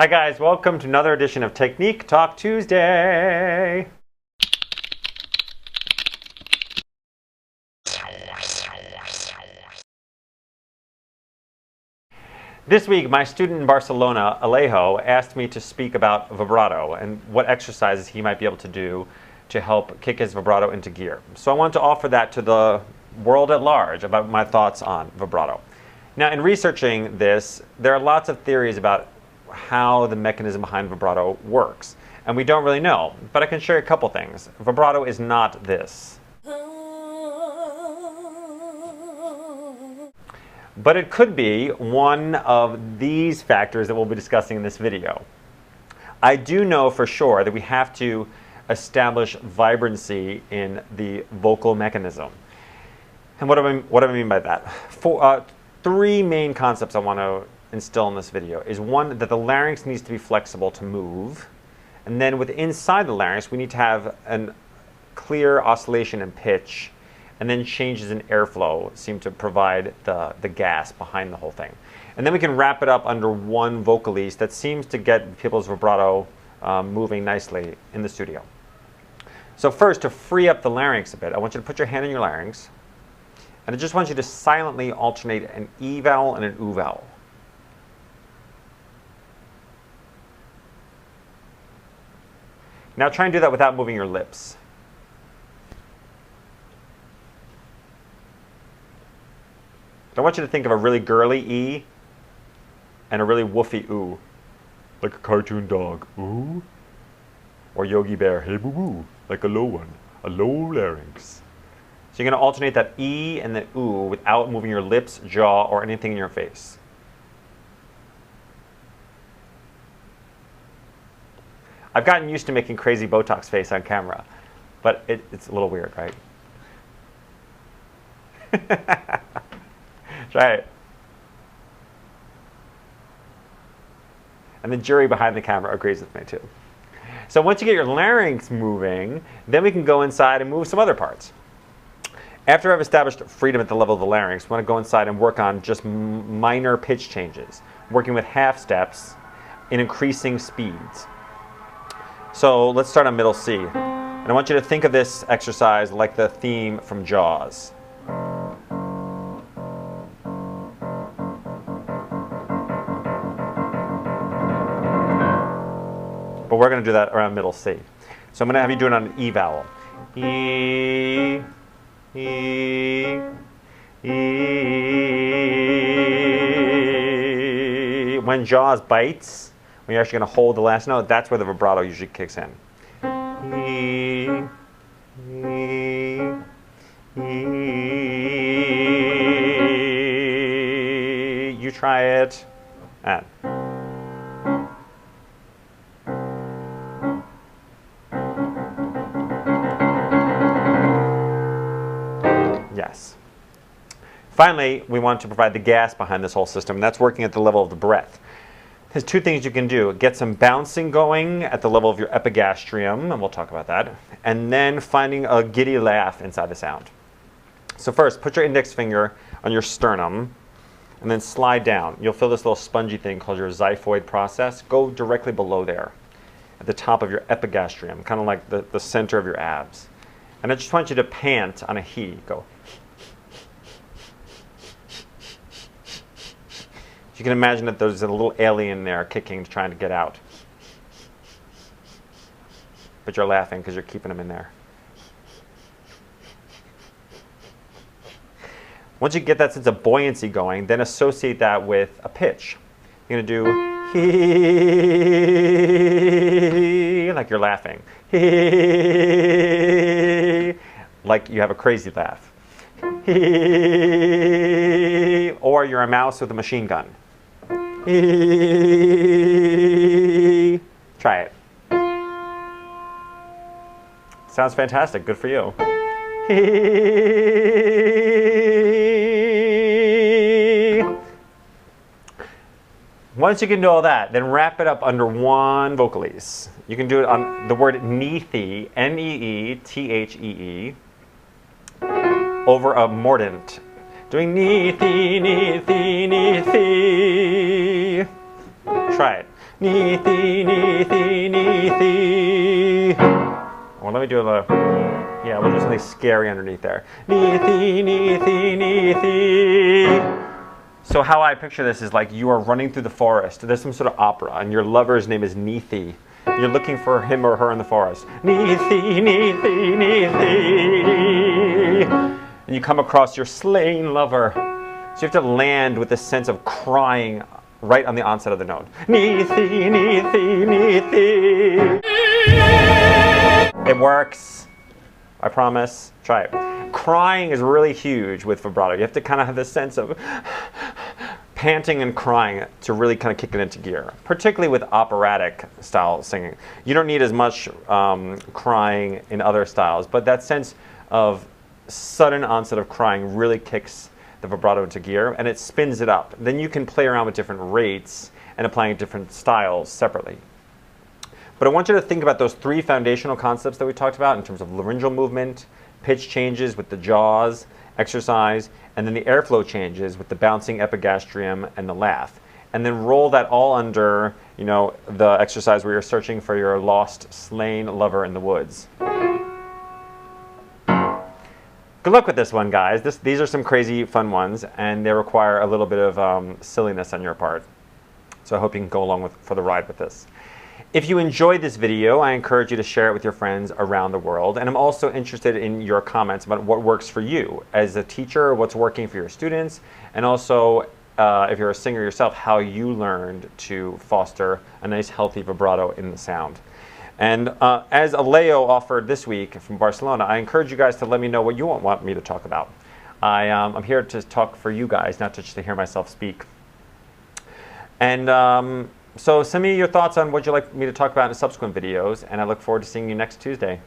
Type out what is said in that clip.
Hi guys, welcome to another edition of Technique Talk Tuesday. This week, my student in Barcelona, Alejo, asked me to speak about vibrato and what exercises he might be able to do to help kick his vibrato into gear. So I want to offer that to the world at large about my thoughts on vibrato. Now, in researching this, there are lots of theories about how the mechanism behind vibrato works, and we don't really know, but I can share a couple things. Vibrato is not this. But it could be one of these factors that we'll be discussing in this video. I do know for sure that we have to establish vibrancy in the vocal mechanism. And what do I mean by that? Three main concepts I want to instill in this video is one, that the larynx needs to be flexible to move, and then inside the larynx we need to have a clear oscillation in pitch, and then changes in airflow seem to provide the gas behind the whole thing. And then we can wrap it up under one vocalise that seems to get people's vibrato moving nicely in the studio. So first, to free up the larynx a bit, I want you to put your hand on your larynx, and I just want you to silently alternate an E vowel and an U vowel. Now try and do that without moving your lips. I want you to think of a really girly E and a really woofy oo. Like a cartoon dog, ooh. Or Yogi Bear, hey boo boo. Like a low one, a low larynx. So you're going to alternate that E and the oo without moving your lips, jaw, or anything in your face. I've gotten used to making crazy Botox face on camera, but it's a little weird, right? Try it. And the jury behind the camera agrees with me too. So once you get your larynx moving, then we can go inside and move some other parts. After I've established freedom at the level of the larynx, we want to go inside and work on just minor pitch changes, working with half steps in increasing speeds. So let's start on middle C. And I want you to think of this exercise like the theme from Jaws. But we're going to do that around middle C. So I'm going to have you do it on an E vowel. E, E, E. When Jaws bites, when you're actually going to hold the last note, that's where the vibrato usually kicks in. E, E, E. You try it. And. Yes. Finally, we want to provide the gas behind this whole system, and that's working at the level of the breath. There's two things you can do. Get some bouncing going at the level of your epigastrium, and we'll talk about that, and then finding a giddy laugh inside the sound. So first, put your index finger on your sternum, and then slide down. You'll feel this little spongy thing called your xiphoid process. Go directly below there, at the top of your epigastrium, kind of like the center of your abs. And I just want you to pant on a he. Go. You can imagine that there's a little alien there kicking, trying to get out. But you're laughing because you're keeping him in there. Once you get that sense of buoyancy going, then associate that with a pitch. You're going to do hee, like you're laughing. Hee, like you have a crazy laugh. Hee, or you're a mouse with a machine gun. Try it. Sounds fantastic. Good for you. Once you can do all that, then wrap it up under one vocalise. You can do it on the word neethee, N-E-E-T-H-E-E, over a mordant. Doing neethee, neethee, neethee. Try it. Ni-thi, ni-thi, ni-thi. Well, let me do a little, yeah, we'll do something scary underneath there. Ni-thi, ni-thi, ni-thi. So how I picture this is like you are running through the forest. There's some sort of opera, and your lover's name is Ni-thi. You're looking for him or her in the forest. Ni-thi, ni-thi, ni-thi. And you come across your slain lover. So you have to land with this sense of crying right on the onset of the note. Ni-thi, ni-thi, ni-thi. It works. I promise. Try it. Crying is really huge with vibrato. You have to kind of have this sense of panting and crying to really kind of kick it into gear, particularly with operatic style singing. You don't need as much crying in other styles, but that sense of sudden onset of crying really kicks the vibrato into gear, and it spins it up. Then you can play around with different rates and applying different styles separately. But I want you to think about those three foundational concepts that we talked about in terms of laryngeal movement, pitch changes with the jaws, exercise, and then the airflow changes with the bouncing epigastrium and the laugh. And then roll that all under, you know, the exercise where you're searching for your lost, slain lover in the woods. Good luck with this one, guys. These are some crazy fun ones, and they require a little bit of silliness on your part. So I hope you can go along for the ride with this. If you enjoyed this video, I encourage you to share it with your friends around the world. And I'm also interested in your comments about what works for you as a teacher, what's working for your students, and also if you're a singer yourself, how you learned to foster a nice healthy vibrato in the sound. And as Aleo offered this week from Barcelona, I encourage you guys to let me know what you want me to talk about. I'm here to talk for you guys, not just to hear myself speak. And so send me your thoughts on what you'd like me to talk about in subsequent videos, and I look forward to seeing you next Tuesday.